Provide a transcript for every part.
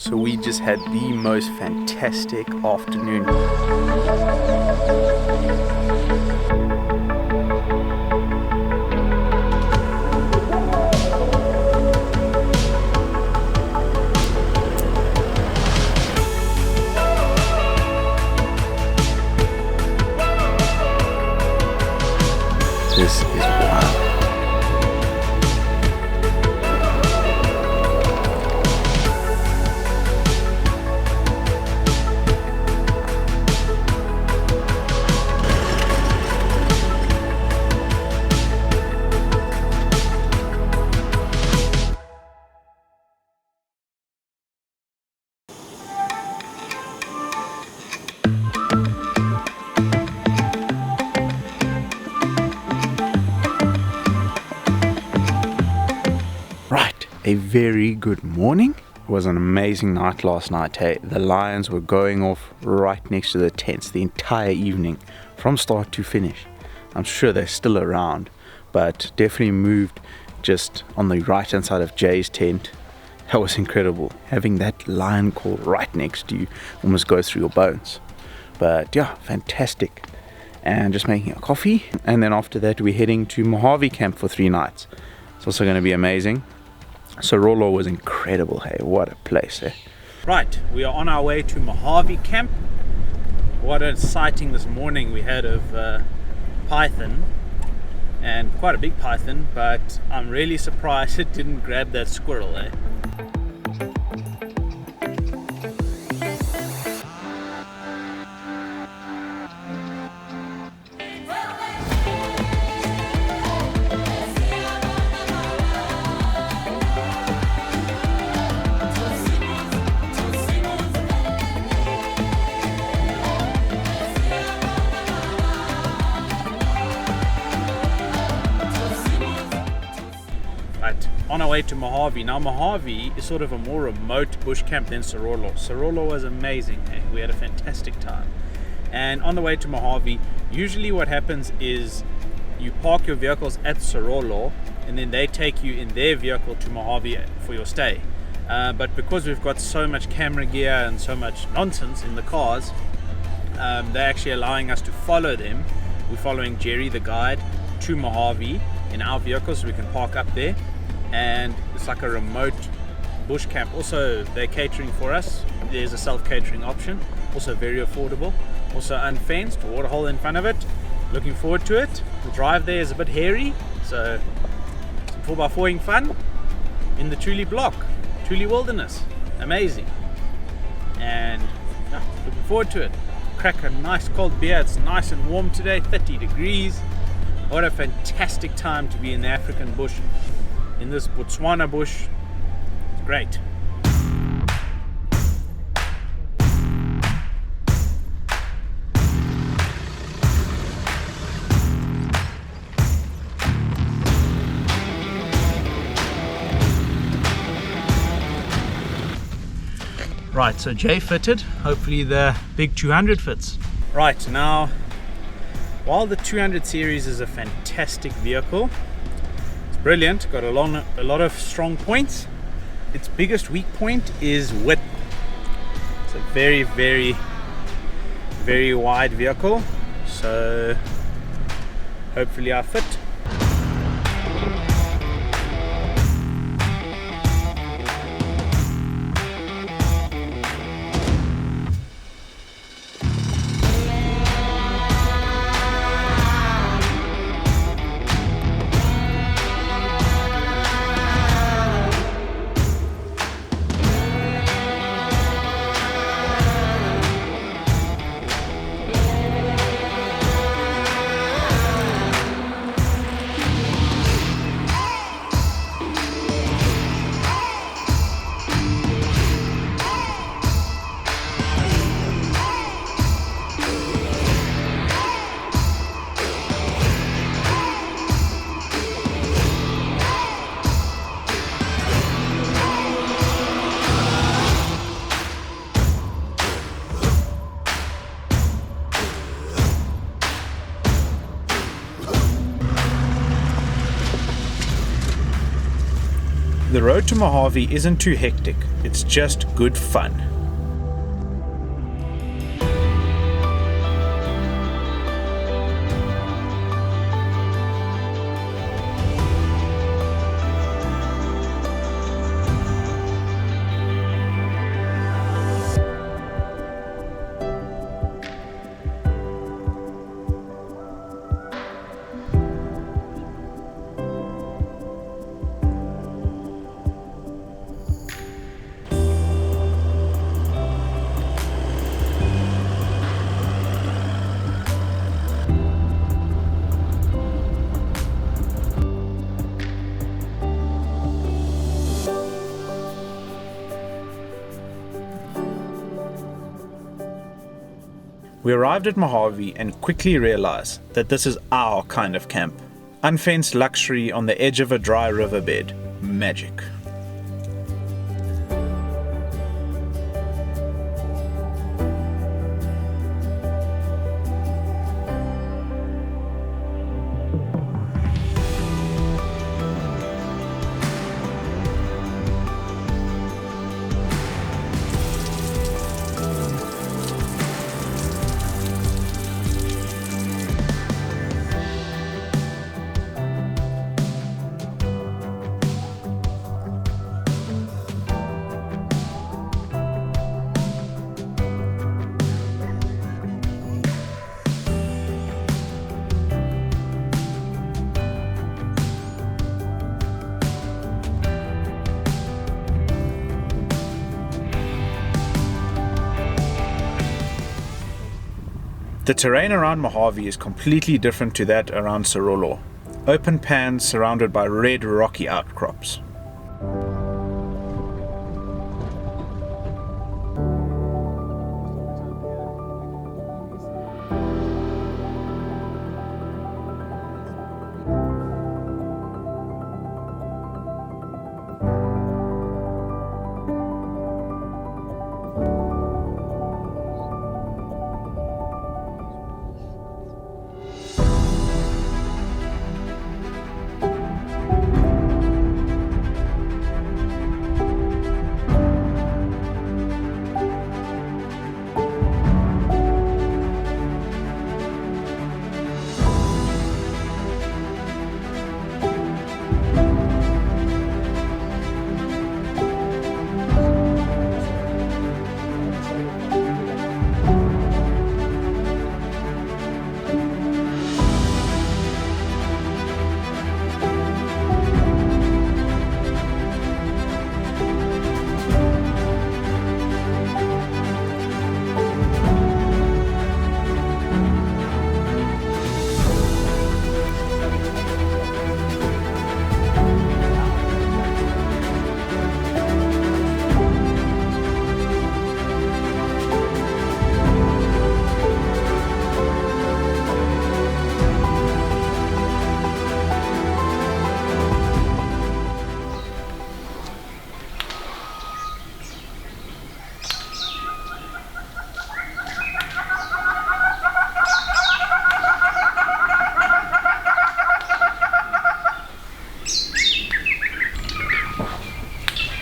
So we just had the most fantastic afternoon. This is wild. A very good morning. It was an amazing night last night. Hey, the lions were going off right next to the tents the entire evening from start to finish. I'm sure they're still around, but definitely moved just on the right hand side of Jay's tent. That was incredible. Having that lion call right next to you almost goes through your bones. But yeah, fantastic. And just making a coffee, and then after that we're heading to Mojave camp for 3 nights. It's also going to be amazing. Sorolo was incredible. Hey, what a place, eh? Right, we are on our way to Mojave camp. What a sighting this morning we had of python, and quite a big python, but I'm really surprised it didn't grab that squirrel, eh? On our way to Mojave. Now Mojave is sort of a more remote bush camp than Sorolo. Sorolo was amazing. Hey? We had a fantastic time. And on the way to Mojave, usually what happens is you park your vehicles at Sorolo and then they take you in their vehicle to Mojave for your stay. But because we've got so much camera gear and so much nonsense in the cars, they're actually allowing us to follow them. We're following Jerry the guide to Mojave in our vehicle so we can park up there. And it's like a remote bush camp. Also, they're catering for us. There's a self-catering option, also very affordable, also unfenced, water hole in front of it. Looking forward to it. The drive there is a bit hairy, so some 4x4ing fun in the Tuli Block, Tuli Wilderness. Amazing. And yeah, looking forward to it. Crack a nice cold beer. It's nice and warm today, 30 degrees. What a fantastic time to be in the African bush. In this Botswana bush. It's great. Right, so Jay fitted. Hopefully the big 200 fits. Right, now while the 200 series is a fantastic vehicle, brilliant, got a lot of strong points. Its biggest weak point is width. It's a very, very, very wide vehicle, so hopefully I fit. The road to Mojave isn't too hectic, it's just good fun. We arrived at Mohave and quickly realized that this is our kind of camp. Unfenced luxury on the edge of a dry riverbed. Magic. The terrain around Mohave is completely different to that around Serolo. Open pans surrounded by red rocky outcrops.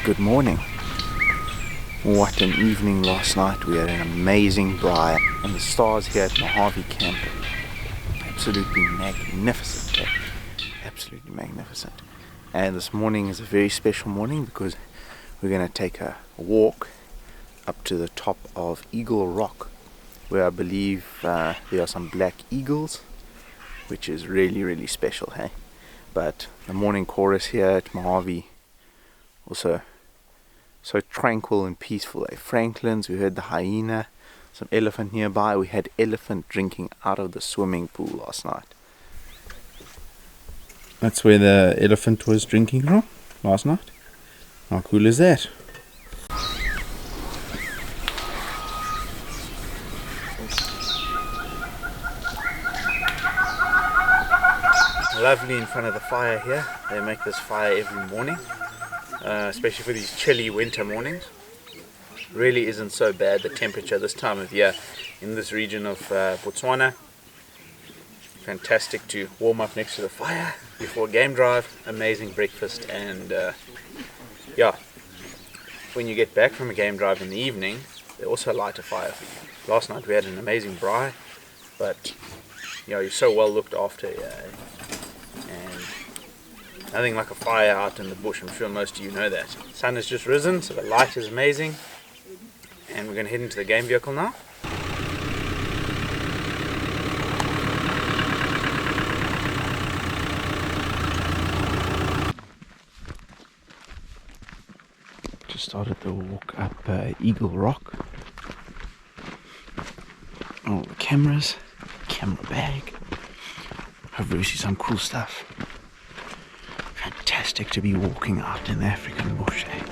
Good morning. What an evening last night. We had an amazing braai and the stars here at Mohave camp. Absolutely magnificent. Absolutely magnificent. And this morning is a very special morning because we're going to take a walk up to the top of Eagle Rock, where I believe there are some black eagles, which is really special, hey? But the morning chorus here at Mojave also so tranquil and peaceful. Franklin's, we heard the hyena, some elephant nearby. We had elephant drinking out of the swimming pool last night. That's where the elephant was drinking from last night. How cool is that? Lovely in front of the fire here. They make this fire every morning. Especially for these chilly winter mornings. Really isn't so bad, the temperature this time of year in this region of Botswana. Fantastic to warm up next to the fire before game drive. Amazing breakfast and yeah, when you get back from a game drive in the evening, they also light a fire for you. Last night we had an amazing braai, but you know, you're so well looked after, and nothing like a fire out in the bush. I'm sure most of you know that. Sun has just risen, so the light is amazing, and we're going to head into the game vehicle now. Just started the walk up Eagle Rock. All the cameras, camera bag. Hopefully we see some cool stuff. Fantastic to be walking out in the African bush, eh?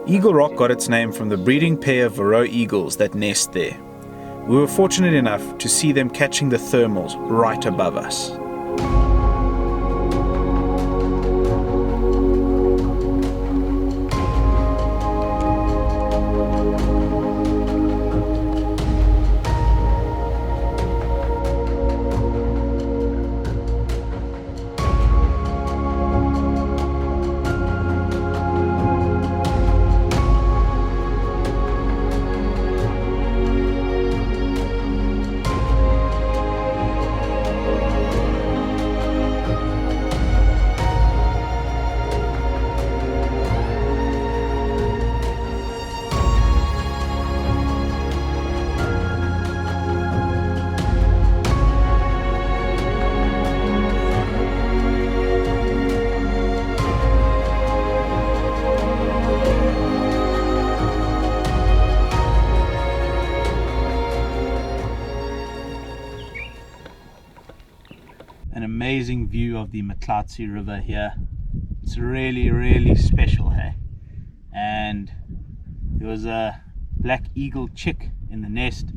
Eagle Rock got its name from the breeding pair of Varroa eagles that nest there. We were fortunate enough to see them catching the thermals right above us. An amazing view of the Matlatsi River here. It's really special, hey? And there was a black eagle chick in the nest.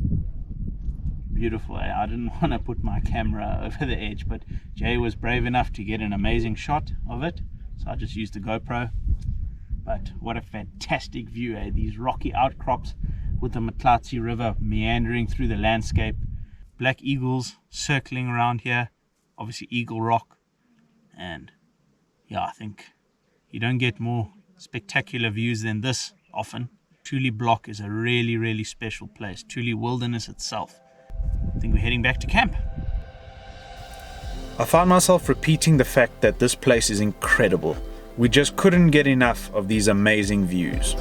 Beautiful, eh? I didn't want to put my camera over the edge, but Jay was brave enough to get an amazing shot of it, so I just used the GoPro. But what a fantastic view, eh? These rocky outcrops with the Matlatsi River meandering through the landscape. Black eagles circling around here, obviously Eagle Rock. And yeah, I think you don't get more spectacular views than this often. Tuli Block is a really, really special place. Tuli Wilderness itself. I think we're heading back to camp. I found myself repeating the fact that this place is incredible. We just couldn't get enough of these amazing views.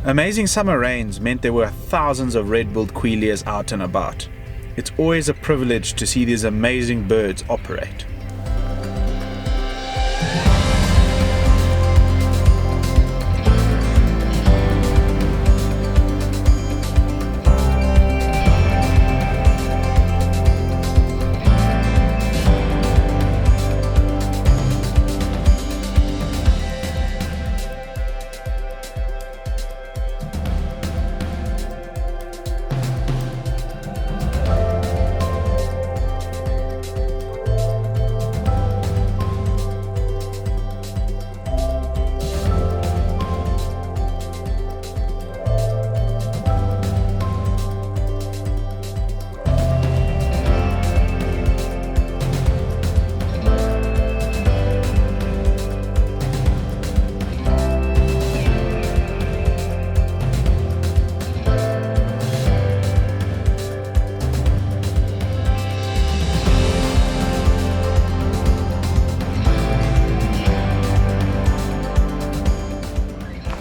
Amazing summer rains meant there were thousands of red-billed quailias out and about. It's always a privilege to see these amazing birds operate.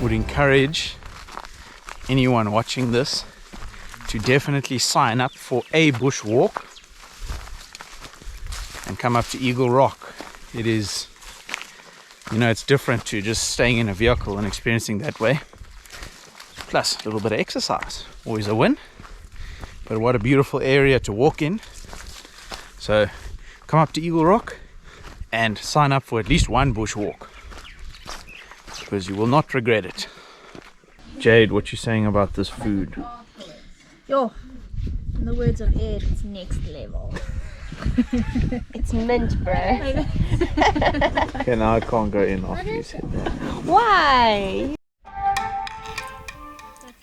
Would encourage anyone watching this to definitely sign up for a bush walk and come up to Eagle Rock. It is, it's different to just staying in a vehicle and experiencing that way. Plus a little bit of exercise, always a win. But what a beautiful area to walk in. So come up to Eagle Rock and sign up for at least one bush walk, because you will not regret it. Jade, what you saying about this food? Yo, in the words of Ed, it's next level. It's mint, bro. Okay, now I can't go in after you said that. Why?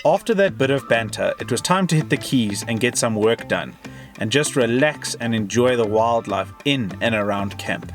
After that bit of banter, it was time to hit the keys and get some work done, and just relax and enjoy the wildlife in and around camp.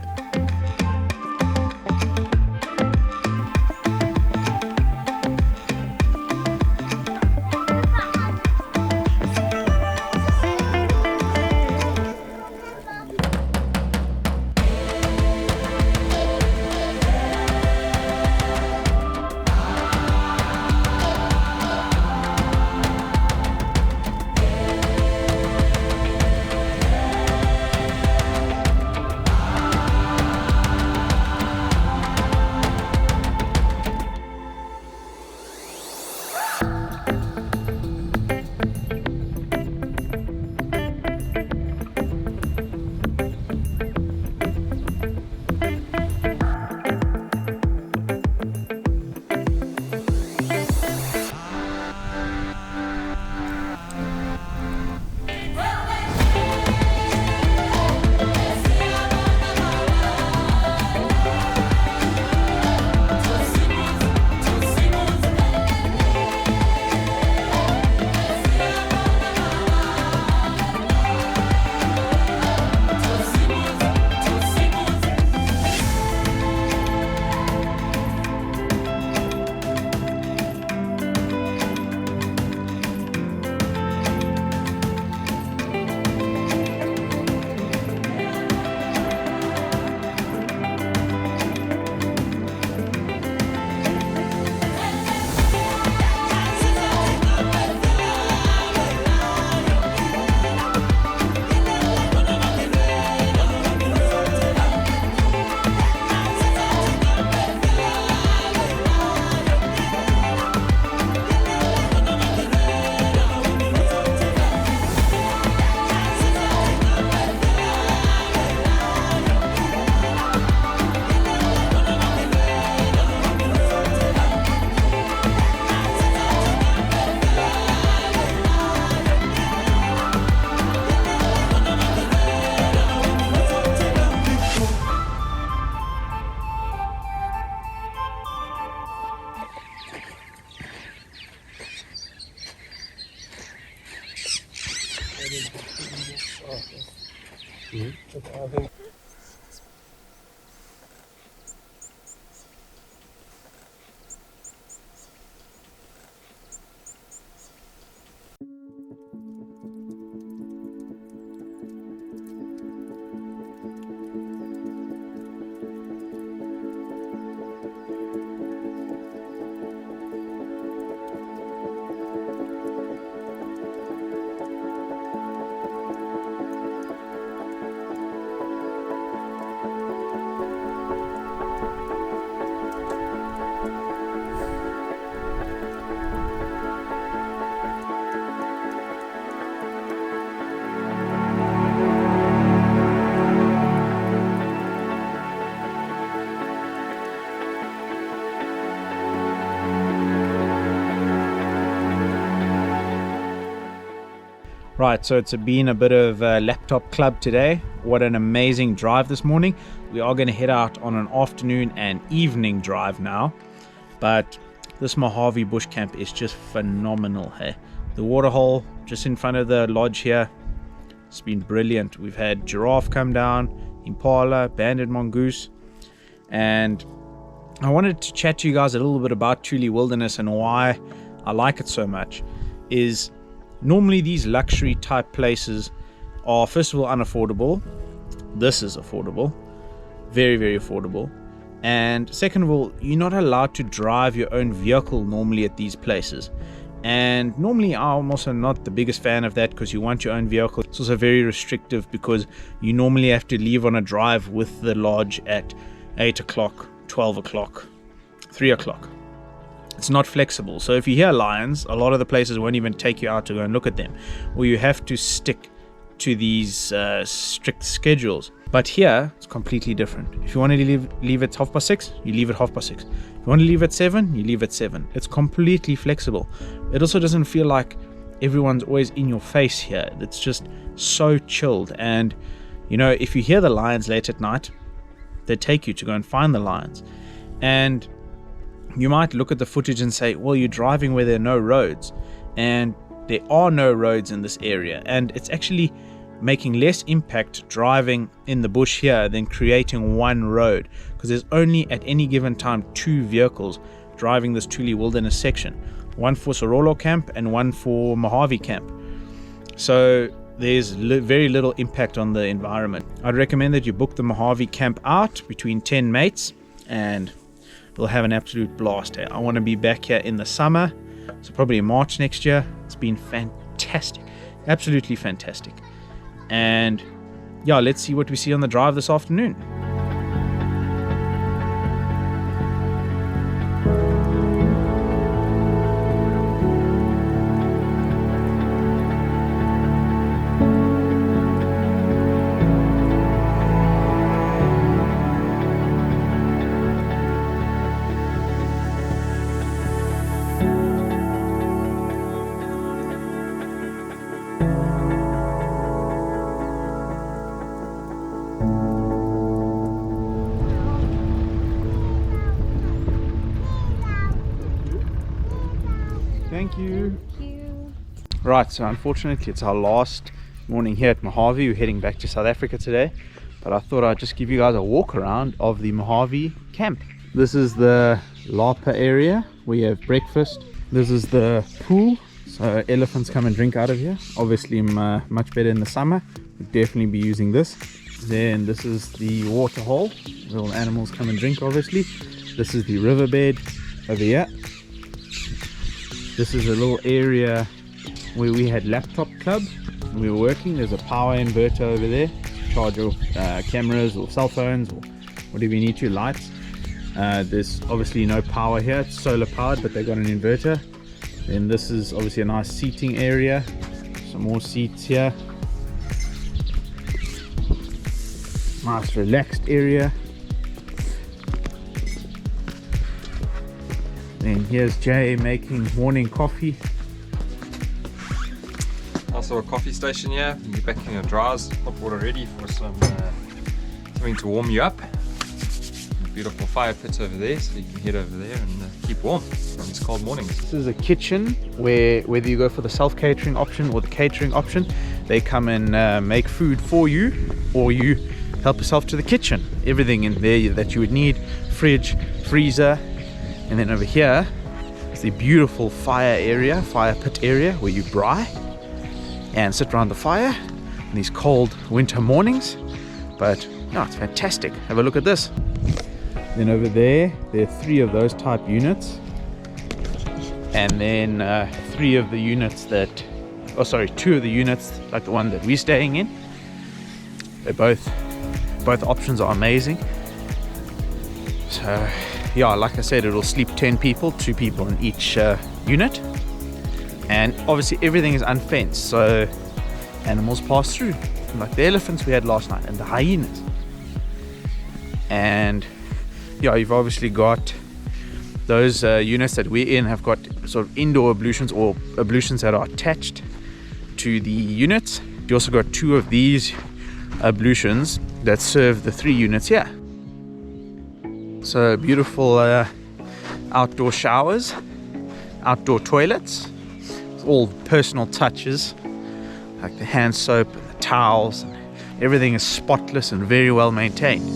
Right, so it's been a bit of a laptop club today. What an amazing drive this morning. We are going to head out on an afternoon and evening drive now, but this Mojave bush camp is just phenomenal. Hey, the waterhole just in front of the lodge here, it's been brilliant. We've had giraffe come down, impala, banded mongoose, and I wanted to chat to you guys a little bit about Tuli Wilderness and why I like it so much. Is normally these luxury type places are, first of all, unaffordable. This is affordable, very, very affordable. And second of all, you're not allowed to drive your own vehicle normally at these places. And normally I'm also not the biggest fan of that, because you want your own vehicle. It's also very restrictive because you normally have to leave on a drive with the lodge at 8 o'clock, 12 o'clock, 3 o'clock. It's not flexible. So if you hear lions, a lot of the places won't even take you out to go and look at them, or you have to stick to these strict schedules. But here it's completely different. If you want to leave at 6:30, you leave at 6:30. If you want to leave at 7, you leave at 7. It's completely flexible. It also doesn't feel like everyone's always in your face here. It's just so chilled. And you know, if you hear the lions late at night, they take you to go and find the lions. And you might look at the footage and say, well, you're driving where there are no roads, and there are no roads in this area, and it's actually making less impact driving in the bush here than creating one road, because there's only at any given time 2 vehicles driving this Tuli Wilderness section, one for Sorolo camp and one for Mojave camp. So there's very little impact on the environment. I'd recommend that you book the Mojave camp out between 10 mates, and we'll have an absolute blast here. I want to be back here in the summer, so probably in March next year. It's been fantastic, absolutely fantastic. And yeah, let's see what we see on the drive this afternoon. Thank you. Right, so unfortunately it's our last morning here at Mojave. We're heading back to South Africa today, but I thought I'd just give you guys a walk around of the Mojave camp. This is the Lapa area. We have breakfast. This is the pool, so elephants come and drink out of here. Obviously much better in the summer. We'll definitely be using this. Then this is the water hole. Little animals come and drink, obviously. This is the riverbed over here. This is a little area where we had laptop club. We were working. There's a power inverter over there to charge your cameras or cell phones or whatever you need to, lights. There's obviously no power here. It's solar powered, but they've got an inverter. Then this is obviously a nice seating area. Some more seats here. Nice relaxed area. Then here's Jay making morning coffee. Also a coffee station here. You're backing your drawers, hot water ready for some something to warm you up. beautiful fire pits over there, so you can head over there and keep warm on these cold mornings. This is a kitchen where whether you go for the self-catering option or the catering option, they come and make food for you, or you help yourself to the kitchen. Everything in there that you would need, fridge, freezer. And then over here is the beautiful fire pit area where you braai and sit around the fire in these cold winter mornings. But no, it's fantastic. Have a look at this. Then over there are 3 of those type units, and then 2 of the units like the one that we're staying in. They're both options are amazing. So yeah, like I said, it'll sleep 10 people, 2 people in each unit, and obviously everything is unfenced, so animals pass through, like the elephants we had last night and the hyenas. And yeah, you've obviously got those units that we're in have got sort of indoor ablutions, or ablutions that are attached to the units. You also got 2 of these ablutions that serve the 3 units here. So beautiful outdoor showers, outdoor toilets, all personal touches like the hand soap, the towels, and everything is spotless and very well maintained.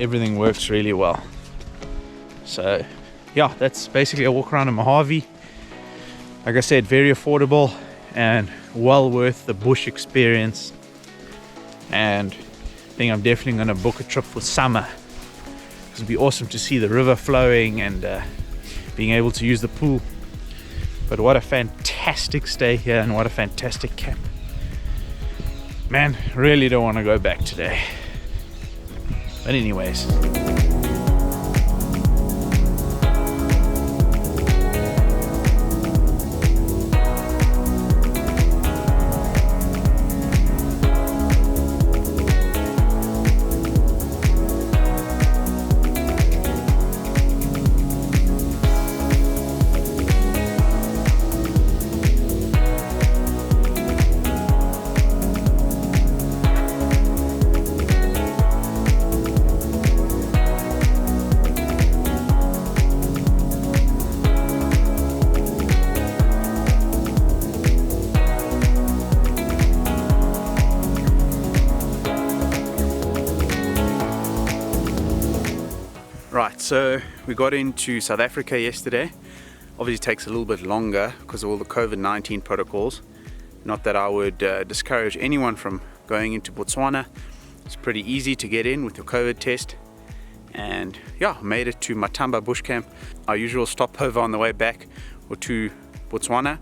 Everything works really well. So yeah, that's basically a walk around in Mojave. Like I said, very affordable and well worth the bush experience. And I think I'm definitely going to book a trip for summer. It'll be awesome to see the river flowing and being able to use the pool. But what a fantastic stay here, and what a fantastic camp. Man, really don't want to go back today. But anyways, right, so we got into South Africa yesterday. Obviously it takes a little bit longer because of all the COVID-19 protocols. Not that I would discourage anyone from going into Botswana. It's pretty easy to get in with your COVID test. And yeah, made it to Matamba Bush Camp, our usual stopover on the way back or to Botswana.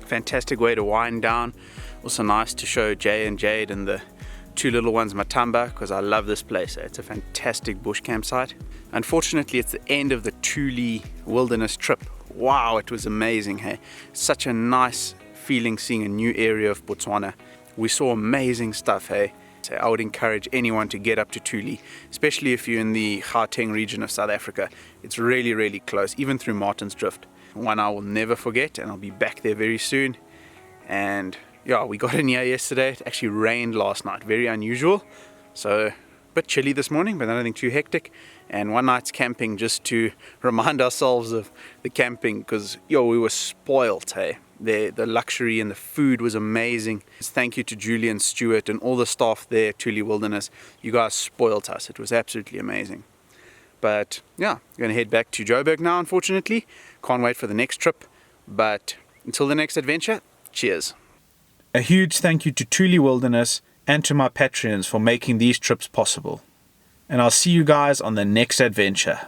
Fantastic way to wind down. Also nice to show Jay and Jade and the 2 little ones Matamba, because I love this place. It's a fantastic bush campsite. Unfortunately, it's the end of the Tuli Wilderness trip. Wow, it was amazing, hey. Such a nice feeling seeing a new area of Botswana. We saw amazing stuff, hey. So I would encourage anyone to get up to Tuli, especially if you're in the Gauteng region of South Africa. It's really, really close, even through Martin's Drift. One I will never forget, and I'll be back there very soon. And yeah, we got in here yesterday. It actually rained last night, very unusual. So a bit chilly this morning, but nothing too hectic. And one night's camping just to remind ourselves of the camping, because we were spoiled, hey. The luxury and the food was amazing. Thank you to Julian, Stewart, and all the staff there at Tuli Wilderness. You guys spoiled us. It was absolutely amazing. But yeah, I'm going to head back to Joburg now, unfortunately. Can't wait for the next trip. But until the next adventure, cheers. A huge thank you to Tuli Wilderness and to my Patreons for making these trips possible. And I'll see you guys on the next adventure.